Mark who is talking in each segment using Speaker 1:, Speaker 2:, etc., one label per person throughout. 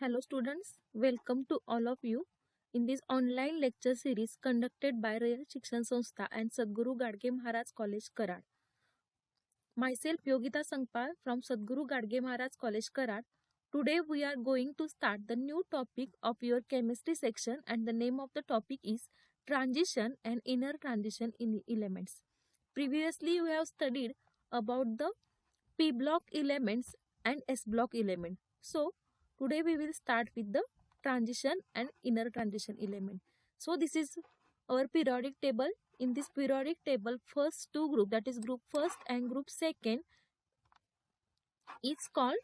Speaker 1: Hello students, welcome to all of you in this online lecture series conducted by Royal Shikshan Sanstha and Sadhguru Gadge Maharaj College, Karad. Myself Yogita Sangpal from Sadhguru Gadge Maharaj College, Karad. Today we are going to start the new topic of your chemistry section, and the name of the topic is transition and inner transition in elements. Previously we have studied about the P block elements and S block element. So today we will start with the transition and inner transition element. So this is our periodic table. In this periodic table, first two group, that is group first and group second, is called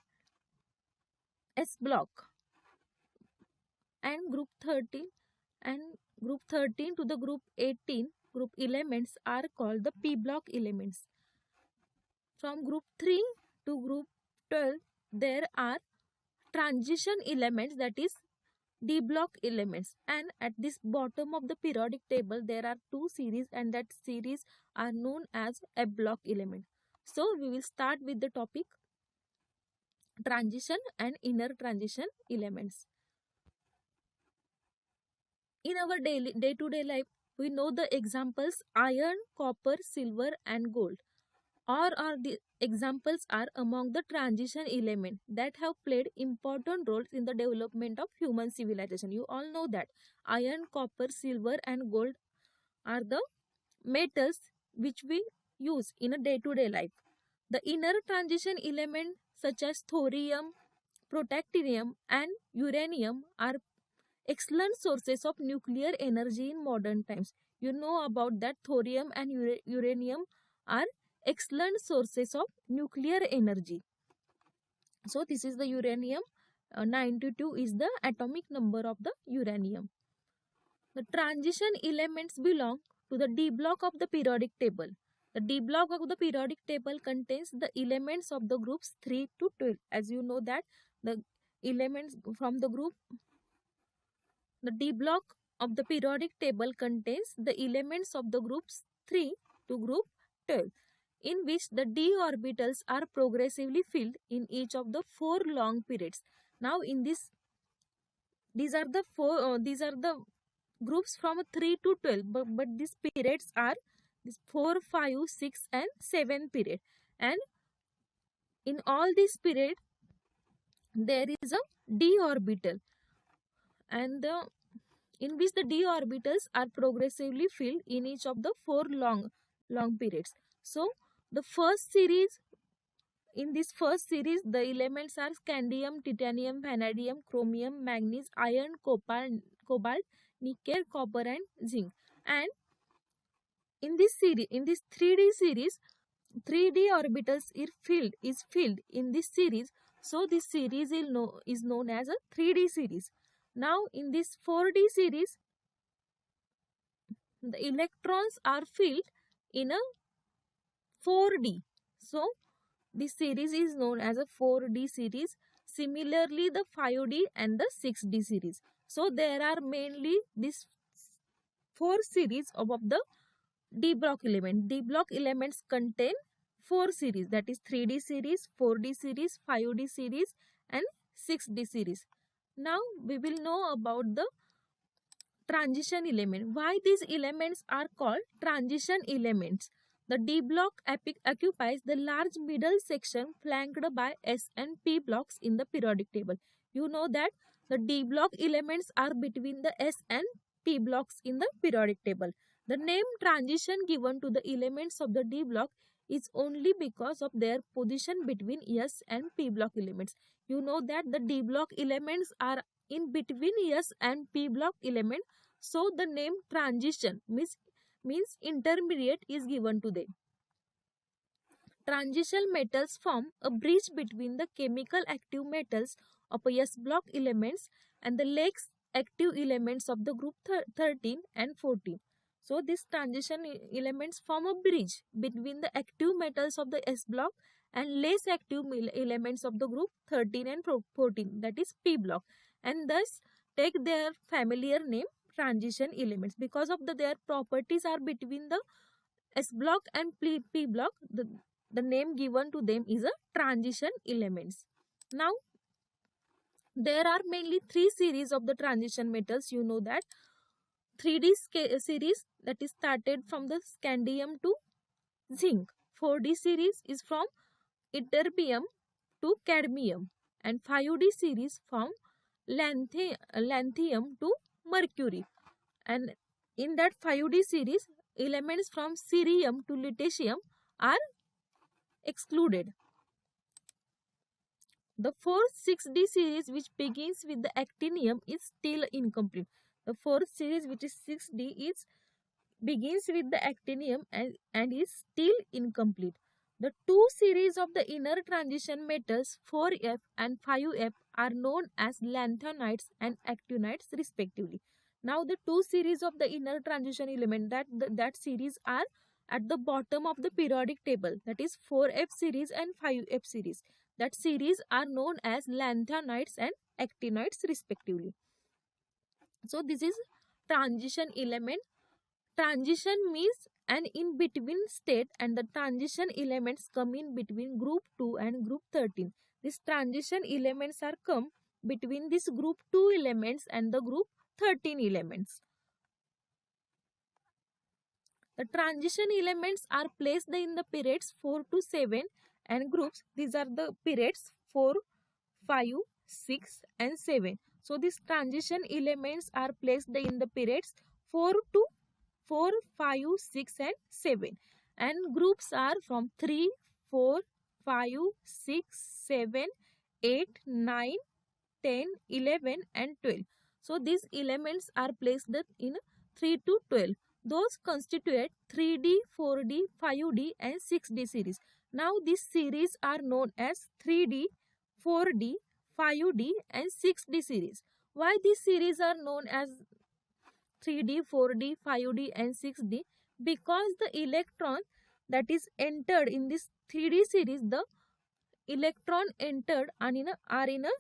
Speaker 1: S block, and group 13 to the group 18 group elements are called the P block elements. From group 3 to group 12 there are transition elements, that is D block elements, and at this bottom of the periodic table there are two series, and that series are known as F block element. So we will start with the topic transition and inner transition elements. In our day-to-day life, we know the examples iron, copper, silver and gold. Or the examples are among the transition elements that have played important roles in the development of human civilization. You all know that iron, copper, silver and gold are the metals which we use in a day-to-day life. The inner transition elements such as thorium, protactinium and uranium are excellent sources of nuclear energy in modern times. You know about that thorium and uranium are excellent sources of nuclear energy. So this is the uranium. 92 is the atomic number of the uranium. The transition elements belong to the D block of the periodic table. The D block of the periodic table contains the elements of the groups 3 to 12. As you know that the elements from the D block of the periodic table contains the elements of the groups 3 to group 12, in which the d orbitals are progressively filled in each of the four long periods. Now in these are the groups from 3 to 12, but these periods are this 4, 5, 6 and 7 period, and in all these periods there is a d orbital, and in which the d orbitals are progressively filled in each of the four long periods. So the first series, in this first series, the elements are scandium, titanium, vanadium, chromium, manganese, iron, cobalt, nickel, copper and zinc. And in this series, in this 3D series, 3D orbitals is filled in this series. So this series is known as a 3D series. Now in this 4D series, the electrons are filled in a 4D. So this series is known as a 4D series. Similarly, the 5D and the 6D series. So there are mainly these four series of the D block element. D block elements contain four series, that is 3D series, 4D series, 5D series and 6D series. Now we will know about the transition element. Why these elements are called transition elements? The D block occupies the large middle section flanked by S and P blocks in the periodic table. You know that the D block elements are between the S and P blocks in the periodic table. The name transition given to the elements of the D block is only because of their position between S and P block elements. You know that the D block elements are in between S and P block element. So the name transition means intermediate is given to them. Transition metals form a bridge between the chemical active metals of S block elements and the less active elements of the group 13 and 14. So these transition elements form a bridge between the active metals of the S block and less active elements of the group 13 and 14, that is P block, and thus take their familiar name transition elements. Because of their properties are between the S block and P block, the name given to them is a transition elements. Now There are mainly 3 series of the transition metals. You know that 3D series, that is started from the scandium to zinc. 4D series is from ytterbium to cadmium, and 5D series from lanthanum to mercury. And in that 5D series, elements from cerium to lutetium are excluded. The fourth 6D series, which begins with the actinium, is still incomplete. The fourth series, which is 6D, begins with the actinium and is still incomplete. The two series of the inner transition metals 4F and 5F are known as lanthanides and actinides respectively. Now the two series of the inner transition element, that series are at the bottom of the periodic table, that is 4F series and 5F series. That series are known as lanthanides and actinides respectively. So this is transition element. Transition means an in-between state, and the transition elements come in between group 2 and group 13. These transition elements are come between this group 2 elements and the group 13 elements. The transition elements are placed in the periods 4 to 7 and groups. These are the periods 4, 5, 6 and 7. So these transition elements are placed in the periods 4, 5, 6 and 7. And groups are from 3, 4, 5, 6, 7, 8, 9, 10, 11 and 12. So these elements are placed in 3 to 12. Those constitute 3D, 4D, 5D and 6D series. Now these series are known as 3D, 4D, 5D and 6D series. Why these series are known as 3D, 4D, 5D and 6D? Because the electron that is entered in this 3D series, the electron entered are in a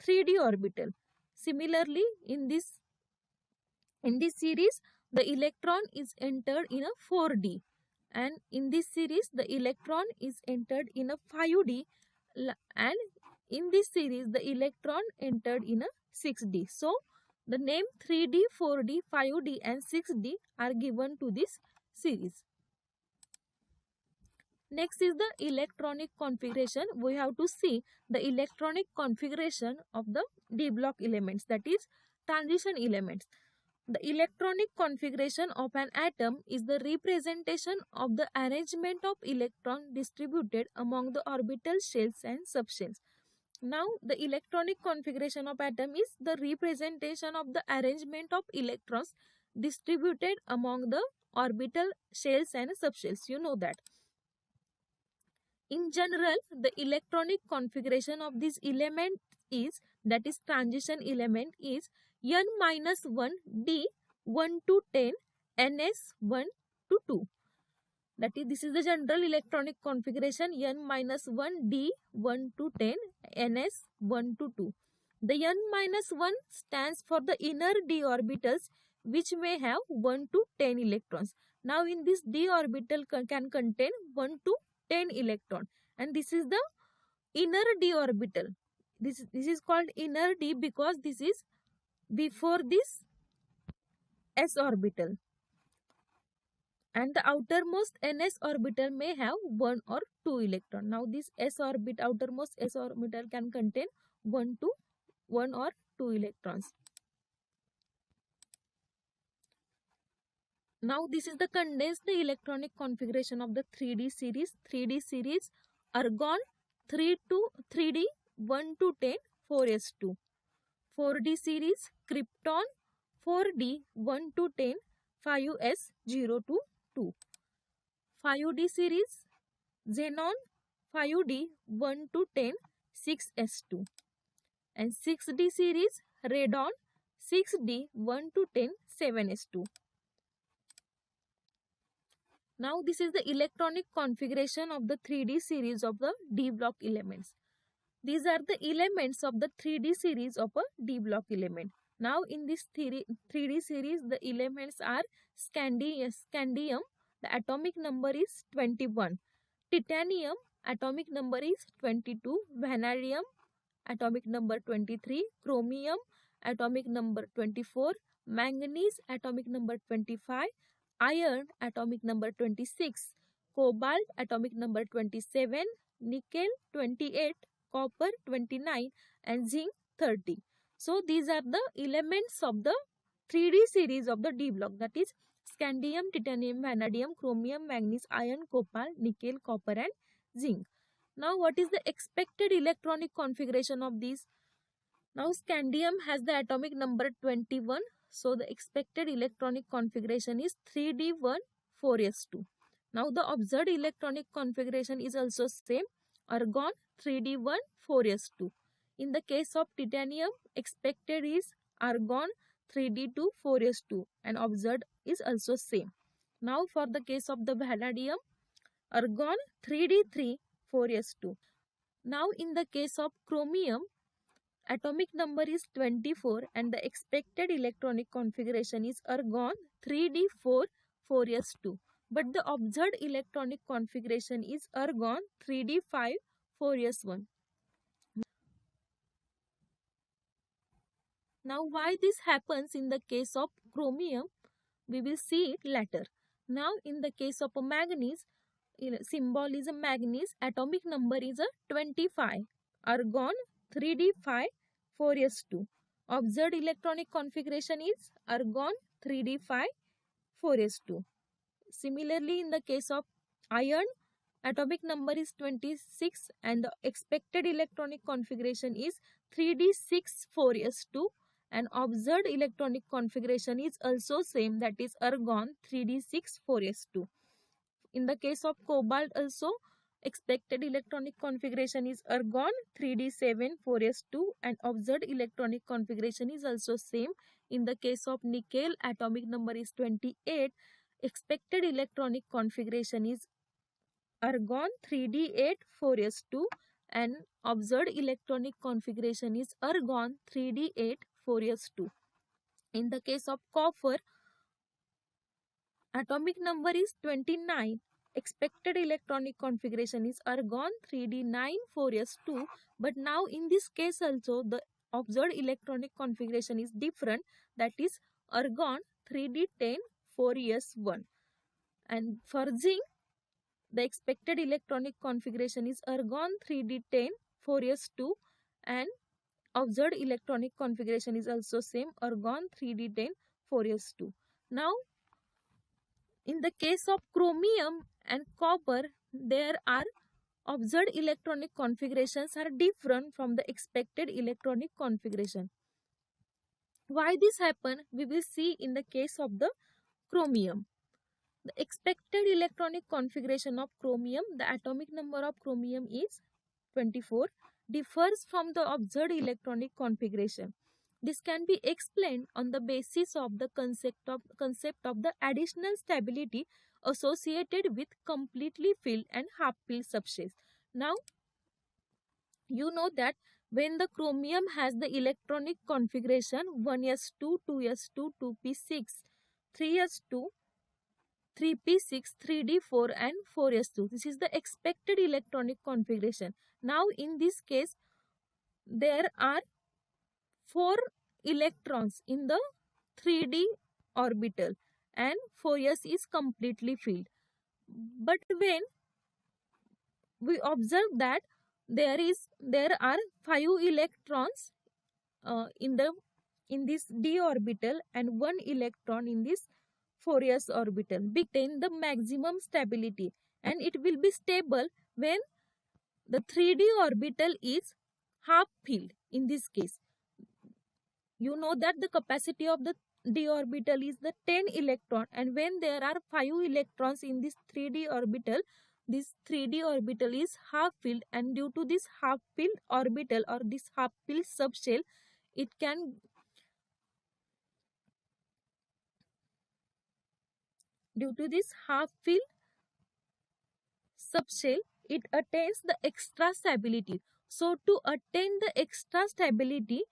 Speaker 1: 3D orbital. Similarly, in this series, the electron is entered in a 4D, and in this series the electron is entered in a 5D, and in this series the electron entered in a 6D. So the name 3D, 4D, 5D and 6D are given to this series. Next is the electronic configuration. We have to see the electronic configuration of the d block elements, that is transition elements. The electronic configuration of an atom is the representation of the arrangement of electrons distributed among the orbital shells and subshells. Now, the electronic configuration of atom is the representation of the arrangement of electrons distributed among the orbital shells and subshells. You know that. In general, the electronic configuration of this element is, that is transition element, is n-1 d 1 to 10 ns 1 to 2. That is, this is the general electronic configuration, n-1 d 1 to 10 ns 1 to 2. The n-1 stands for the inner d orbitals, which may have 1 to 10 electrons. Now in this d orbital can contain 1 to 10 electron, and this is the inner d orbital. This is called inner d because this is before this s orbital, and the outermost ns orbital may have 1 or 2 electron. Now this outermost s orbital can contain 1 or 2 electrons. Now this is the condensed electronic configuration of the 3D series. 3D series, argon 3D 1 to 10 4s2. 4D series, krypton 4D 1 to 10 5s0 to 2. 5D series, xenon 5D 1 to 10 6s2. And 6D series, radon 6D 1 to 10 7s2. Now this is the electronic configuration of the 3D series of the d block elements. These are the elements of the 3D series of a d block element. Now in this 3D series, the elements are scandium, the atomic number is 21. Titanium, atomic number is 22. Vanadium, atomic number 23, chromium atomic number 24, manganese atomic number 25, iron atomic number 26, cobalt atomic number 27, nickel 28, copper 29 and zinc 30. So these are the elements of the 3D series of the D block, that is scandium, titanium, vanadium, chromium, manganese, iron, cobalt, nickel, copper and zinc. Now what is the expected electronic configuration of these? Now scandium has the atomic number 21. So the expected electronic configuration is 3d1 4s2. Now the observed electronic configuration is also same, argon 3d1 4s2. In the case of titanium, expected is argon 3d2 4s2 and observed is also same. Now for the case of the vanadium, argon 3d3 4s2. Now in the case of chromium, atomic number is 24 and the expected electronic configuration is argon 3d4 4s2. But the observed electronic configuration is argon 3d5 4s1. Now why this happens in the case of chromium, we will see it later. Now in the case of a manganese, symbol is a manganese, atomic number is a 25, argon 3d5 4s2. Observed electronic configuration is argon 3d5 4s2. Similarly, in the case of iron, atomic number is 26 and the expected electronic configuration is 3d6 4s2 and observed electronic configuration is also same, that is argon 3d6 4s2. In the case of cobalt also, expected electronic configuration is argon 3d7 4s2 and observed electronic configuration is also same. In the case of nickel, atomic number is 28, expected electronic configuration is argon 3d8 4s2 and observed electronic configuration is argon 3d8 4s2. In the case of copper, atomic number is 29, expected electronic configuration is argon 3d9 4s2, but now in this case also the observed electronic configuration is different, that is argon 3d10 4s1. And for zinc, the expected electronic configuration is argon 3d10 4s2 and observed electronic configuration is also same, argon 3d10 4s2. Now in the case of chromium and copper, there are observed electronic configurations are different from the expected electronic configuration. Why this happen? We will see in the case of the chromium. The expected electronic configuration of chromium, the atomic number of chromium is 24, differs from the observed electronic configuration. This can be explained on the basis of the concept of the additional stability associated with completely filled and half-filled subshells. Now, you know that when the chromium has the electronic configuration 1s2, 2s2, 2p6, 3s2, 3p6, 3d4 and 4s2. This is the expected electronic configuration. Now in this case, there are 4 electrons in the 3d orbital and 4s is completely filled. But when we observe that there are 5 electrons in this d orbital and 1 electron in this 4s orbital, maintain the maximum stability, and it will be stable when the 3d orbital is half filled. In this case, you know that the capacity of the d orbital is the 10 electron, and when there are 5 electrons in this 3d orbital, this 3d orbital is half filled, and due to this half filled orbital or this half filled subshell, it can it attains the extra stability. So to attain the extra stability,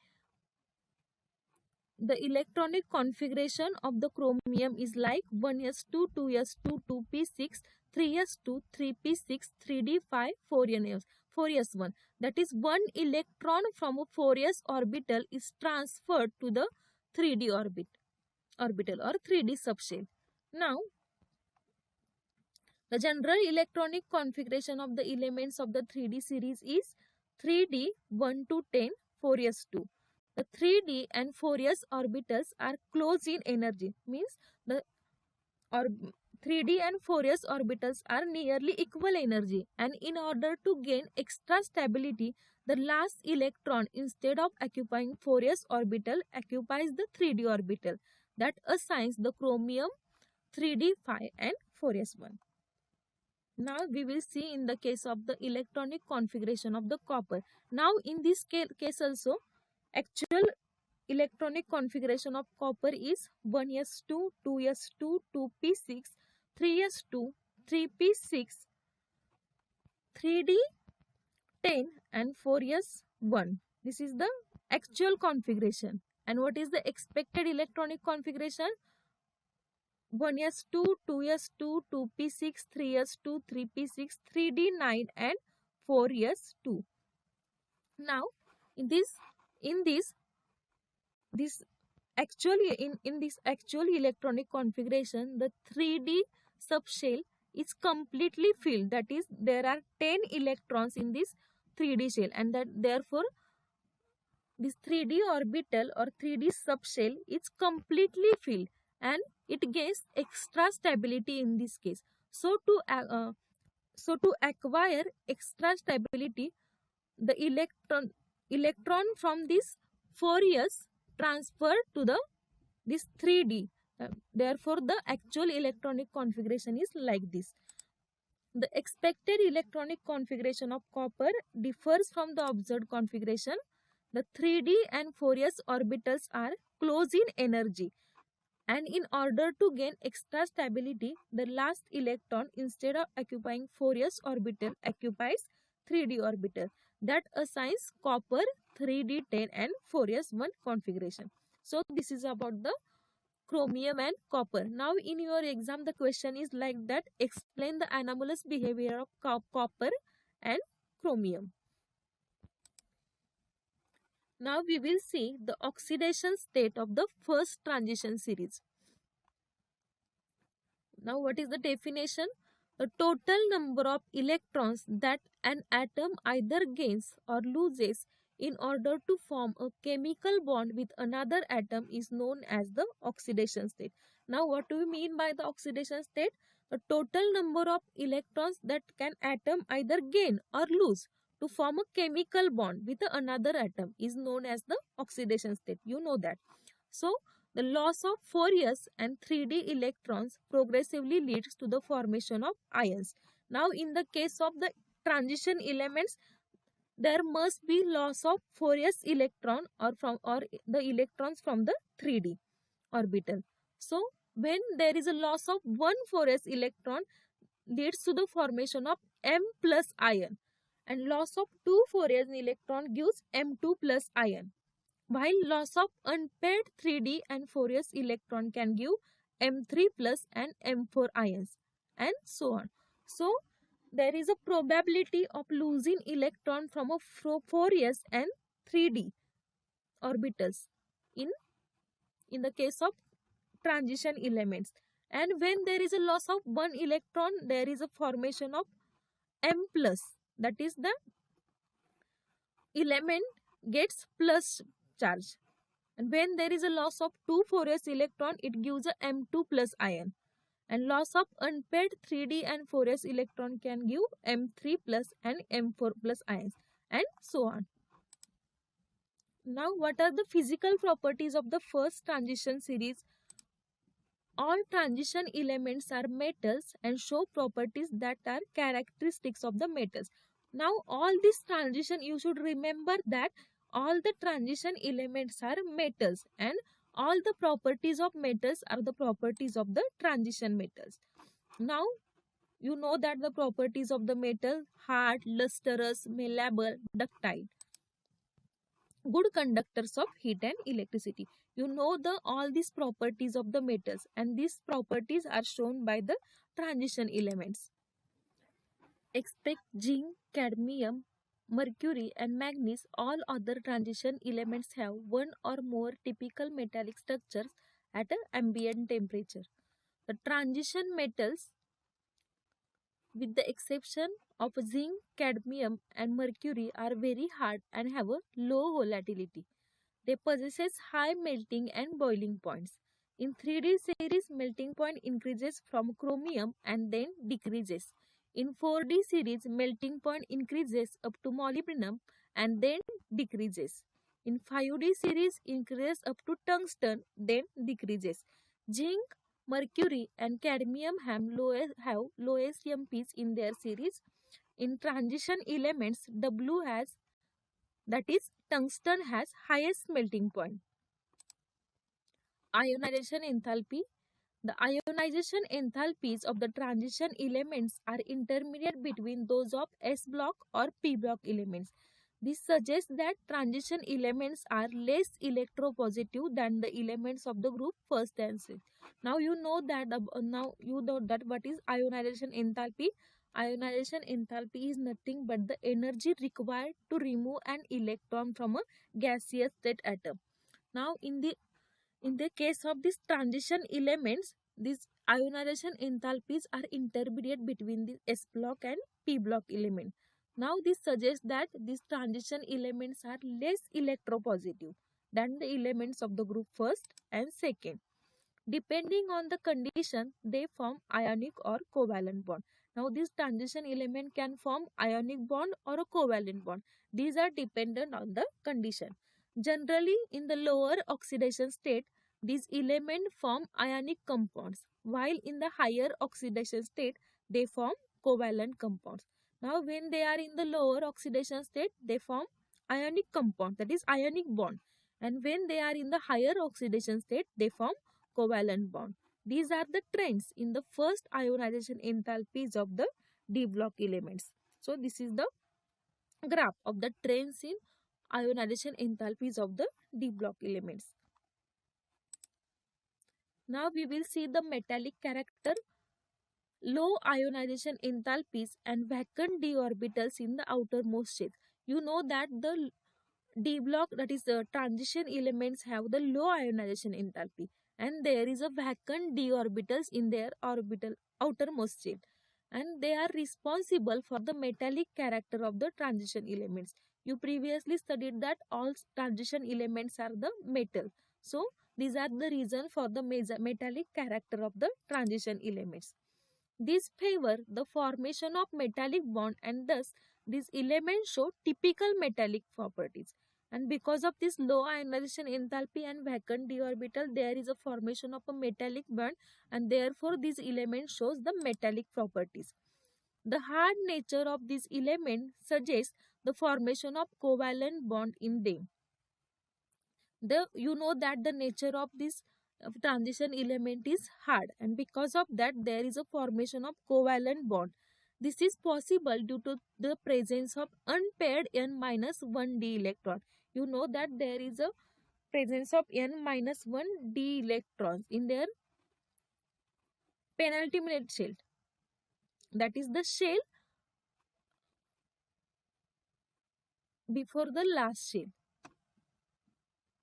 Speaker 1: the electronic configuration of the chromium is like 1s2, 2s2, 2p6, 3s2, 3p6, 3d5, 4s1. That is, one electron from a 4s orbital is transferred to the 3d orbital or 3d subshell. Now, the general electronic configuration of the elements of the 3d series is 3d 1 to 10 4s2. The 3d and 4s orbitals are close in energy, means the 3d and 4s orbitals are nearly equal energy, and in order to gain extra stability, the last electron, instead of occupying 4s orbital, occupies the 3d orbital. That assigns the chromium 3d 5 and 4s1. Now we will see in the case of the electronic configuration of the copper. Now in this case also, actual electronic configuration of copper is 1s2, 2s2, 2p6, 3s2, 3p6, 3d10 and 4s1. This is the actual configuration. And what is the expected electronic configuration? 1s2, 2s2, 2p6, 3s2, 3p6, 3d9 and 4s2. Now in this actual electronic configuration, the 3d subshell is completely filled. That is, there are 10 electrons in this 3d shell, and that therefore this 3d orbital or 3d subshell is completely filled, and it gains extra stability in this case. So to acquire extra stability, the electron from this 4s transferred to this 3d. Therefore, the actual electronic configuration is like this. The expected electronic configuration of copper differs from the observed configuration. The 3d and 4s orbitals are close in energy, and in order to gain extra stability, the last electron, instead of occupying 4s orbital, occupies 3d orbital. That assigns copper 3d10 and 4s1 configuration. So this is about the chromium and copper. Now in your exam, the question is like that: explain the anomalous behavior of copper and chromium. Now we will see the oxidation state of the first transition series. Now what is the definition? The total number of electrons that an atom either gains or loses in order to form a chemical bond with another atom is known as the oxidation state. Now what do we mean by the oxidation state? The total number of electrons that an atom either gain or lose to form a chemical bond with another atom is known as the oxidation state. You know that. So the loss of 4s and 3d electrons progressively leads to the formation of ions. Now in the case of the transition elements, there must be loss of 4s electron or the electrons from the 3d orbital. So when there is a loss of one 4s electron, leads to the formation of M plus ion, and loss of two 4s electron gives M2 plus ion, while loss of unpaired 3d and 4s electron can give M3 plus and M4 ions, and so on. So there is a probability of losing electron from a 4s and 3d orbitals in the case of transition elements. And when there is a loss of one electron, there is a formation of M plus. That is, the element gets plus charge. And when there is a loss of two 4s electron, it gives a M2 plus ion. And loss of unpaired 3d and 4s electron can give M3 plus and M4 plus ions, and so on. Now what are the physical properties of the first transition series? All transition elements are metals and show properties that are characteristics of the metals. Now all this transition, you should remember that all the transition elements are metals, and all the properties of metals are the properties of the transition metals. Now you know that the properties of the metal: hard, lustrous, malleable, ductile, good conductors of heat and electricity. You know all these properties of the metals, and these properties are shown by the transition elements. Expect zinc, cadmium, mercury, and manganese, all other transition elements have one or more typical metallic structures at an ambient temperature. The transition metals, with the exception of zinc, cadmium, and mercury, are very hard and have a low volatility. They possess high melting and boiling points. In 3D series, melting point increases from chromium and then decreases. In 4D series, melting point increases up to molybdenum and then decreases. In 5D series, increases up to tungsten, then decreases. Zinc, mercury, and cadmium have lowest MPs in their series. In transition elements, W has, that is, tungsten has highest melting point. Ionization enthalpy. The ionization enthalpies of the transition elements are intermediate between those of S block or P block elements. This suggests that transition elements are less electropositive than the elements of the group first and second. Now you know that what is ionization enthalpy. Ionization enthalpy is nothing but the energy required to remove an electron from a gaseous state atom. Now in the case of these transition elements, these ionization enthalpies are intermediate between the S block and P block element. Now this suggests that these transition elements are less electropositive than the elements of the group first and second. Depending on the condition, they form ionic or covalent bond. Now this transition element can form ionic bond or a covalent bond. These are dependent on the condition. Generally, in the lower oxidation state, these elements form ionic compounds, while in the higher oxidation state, they form covalent compounds. Now, when they are in the lower oxidation state, they form ionic compound, that is ionic bond. And when they are in the higher oxidation state, they form covalent bond. These are the trends in the first ionization enthalpies of the D block elements. So, this is the graph of the trends in ionization enthalpies of the D block elements. Now we will see the metallic character, low ionization enthalpies and vacant d orbitals in the outermost shell. You know that the D block, that is the transition elements, have the low ionization enthalpy and there is a vacant d orbitals in their orbital outermost shell, and they are responsible for the metallic character of the transition elements. You previously studied that all transition elements are the metal. So these are the reason for the metallic character of the transition elements. These favor the formation of metallic bond and thus these elements show typical metallic properties. And because of this low ionization enthalpy and vacant d orbital, there is a formation of a metallic bond and therefore this element shows the metallic properties. The hard nature of this element suggests the formation of covalent bond in them. You know that the nature of this transition element is hard, and because of that there is a formation of covalent bond. This is possible due to the presence of unpaired n-1d electron. You know that there is a presence of n-1d electrons in their penultimate shell, that is the shell before the last shell.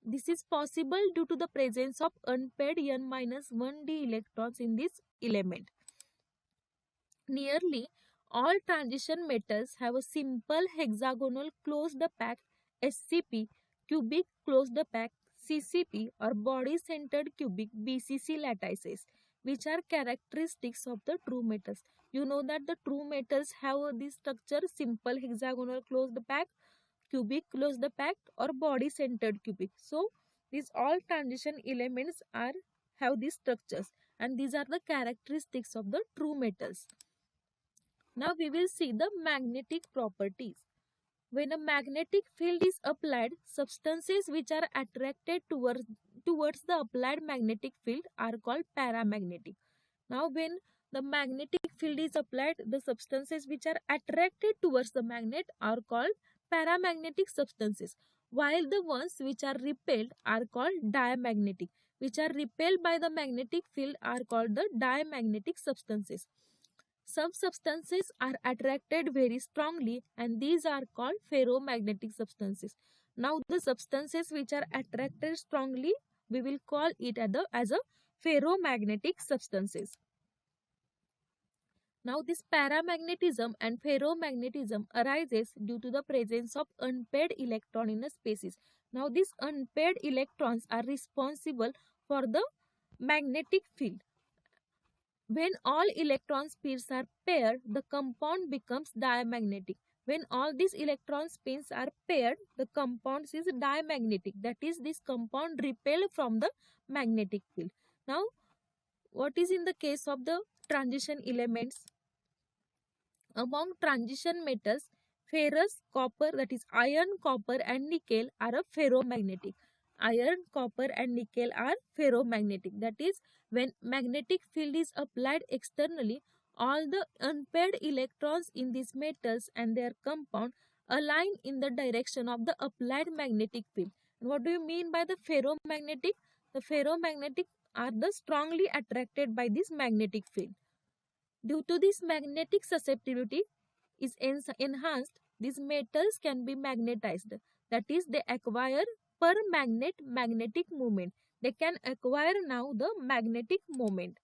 Speaker 1: This is possible due to the presence of unpaired n-1d electrons in this element. Nearly all transition metals have a simple hexagonal closed pack SCP, cubic closed pack CCP, or body centered cubic BCC lattices, which are characteristics of the true metals. You know that the true metals have this structure: simple hexagonal closed pack, cubic closed pack, or body centered cubic. So these all transition elements have these structures, and these are the characteristics of the true metals. Now we will see the magnetic properties. When a magnetic field is applied, substances which are attracted towards the applied magnetic field are called paramagnetic. Now when the magnetic field is applied, the substances which are attracted towards the magnet are called paramagnetic substances, while the ones which are repelled are called diamagnetic. Which are repelled by the magnetic field are called the diamagnetic substances. Some substances are attracted very strongly and these are called ferromagnetic substances. Now the substances which are attracted strongly, we will call it as a ferromagnetic substances. Now this paramagnetism and ferromagnetism arises due to the presence of unpaired electron in a species. Now these unpaired electrons are responsible for the magnetic field. When all electron spins are paired, the compound becomes diamagnetic. When all these electron spins are paired, the compound is diamagnetic. That is, this compound repel from the magnetic field. Now, what is in the case of the transition elements? Among transition metals, ferrous, copper, that is iron, copper and nickel are a ferromagnetic. Iron, copper and nickel are ferromagnetic. That is, when magnetic field is applied externally, all the unpaired electrons in these metals and their compound align in the direction of the applied magnetic field. And what do you mean by the ferromagnetic? The ferromagnetic are the strongly attracted by this magnetic field. Due to this magnetic susceptibility is enhanced, these metals can be magnetized. That is, they acquire per magnet magnetic moment. They can acquire now the magnetic moment.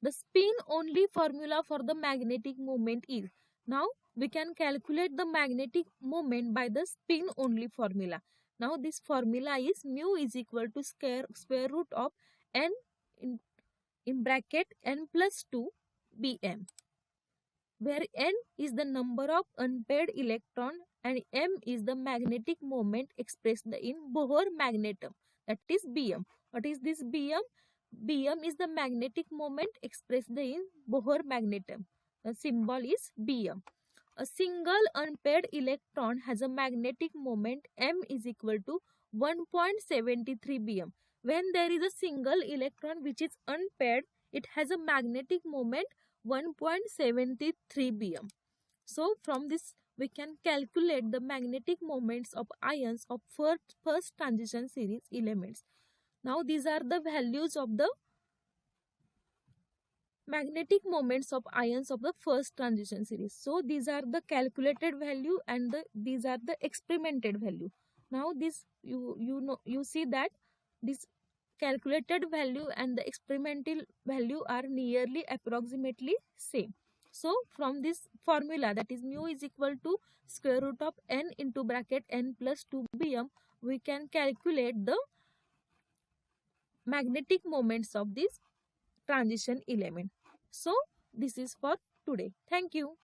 Speaker 1: The spin only formula for the magnetic moment is, now we can calculate the magnetic moment by the spin only formula. Now this formula is mu is equal to square root of n in bracket n plus 2 bm, where n is the number of unpaired electron and m is the magnetic moment expressed in Bohr magnetum, that is Bm. What is this Bm? Bm is the magnetic moment expressed in Bohr magnetum. The symbol is Bm. A single unpaired electron has a magnetic moment m is equal to 1.73 Bm. When there is a single electron which is unpaired, it has a magnetic moment 1.73 Bm. So from this we can calculate the magnetic moments of ions of first transition series elements. Now these are the values of the magnetic moments of ions of the first transition series. So these are the calculated value and these are the experimented value. Now this you see that this calculated value and the experimental value are nearly approximately same. So from this formula, that is mu is equal to square root of n into bracket n plus 2 bm, we can calculate the magnetic moments of this transition element. So this is for today. Thank you.